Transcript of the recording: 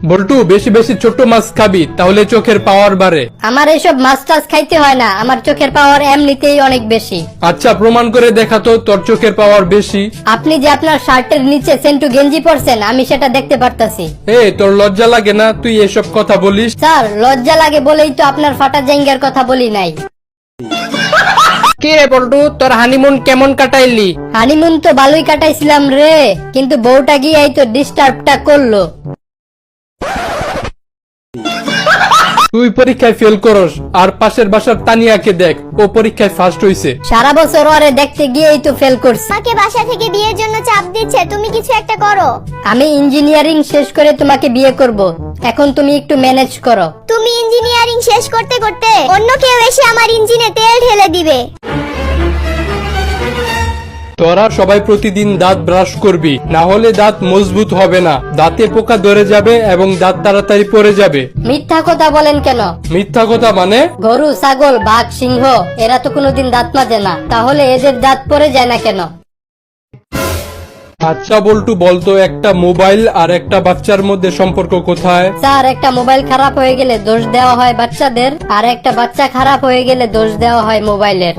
বল্টু বেশি বেশি ছোট মাছ খাবি, তাহলে চোখের পাওয়ার বাড়ে। আমার এসব মাছ টাছ খাইতে হয় না, আমার চোখের পাওয়ার এমনিতেই অনেক বেশি। আচ্ছা প্রমাণ করে দেখাতো তোর চোখের পাওয়ার বেশি। আপনি যে আপনার শার্টের নিচে সেন্টু গেঞ্জি পরছেন, আমি সেটা দেখতে পারতাছি। তোর লজ্জা লাগে না তুই এসব কথা বলিস? স্যার, লজ্জা লাগে বলেই তো আপনার ফাটা জাঙ্গিয়ার কথা বলি নাই। কি রে বল্টু, তোর হানিমুন কেমন কাটাইলি? হানিমুন তো ভালোই কাটাইছিলাম রে, কিন্তু বউটা গিয়ে তো ডিস্টার্বটা করলো। তুই পরীক্ষায় ফেল করস, আর পাশের বাসার তানিয়াকে দেখ, ও পরীক্ষায় ফার্স্ট হইছে। সারা বছর ওরে দেখতে গিয়েই তো ফেল করছে। আমাকে বাসা থেকে বিয়ের জন্য চাপ দিচ্ছে, তুমি কিছু একটা করো। আমি ইঞ্জিনিয়ারিং শেষ করে তোমাকে বিয়ে করব, এখন তুমি একটু ম্যানেজ করো। তুমি ইঞ্জিনিয়ারিং শেষ করতে করতে অন্য কেউ এসে আমার ইঞ্জিনে তেল ঢেলে দিবে। তোরা সবাই প্রতিদিন দাঁত ব্রাশ করবি, না হলে দাঁত মজবুত হবে না, দাঁতে পোকা ধরে যাবে এবং দাঁত তাড়াতাড়ি পড়ে যাবে। মিথ্যা কথা বলেন কেন? মিথ্যা কথা মানে? গরু, ছাগল, বাঘ, সিংহ এরা তো কোনোদিন দাঁত মাজে না, তাহলে এদের দাঁত পড়ে যায় না কেন? আচ্ছা বল্টু বলতো, একটা মোবাইল আর একটা বাচ্চার মধ্যে সম্পর্ক কোথায়? স্যার, একটা মোবাইল খারাপ হয়ে গেলে দোষ দেওয়া হয় বাচ্চাদের, আর একটা বাচ্চা খারাপ হয়ে গেলে দোষ দেওয়া হয় মোবাইলের।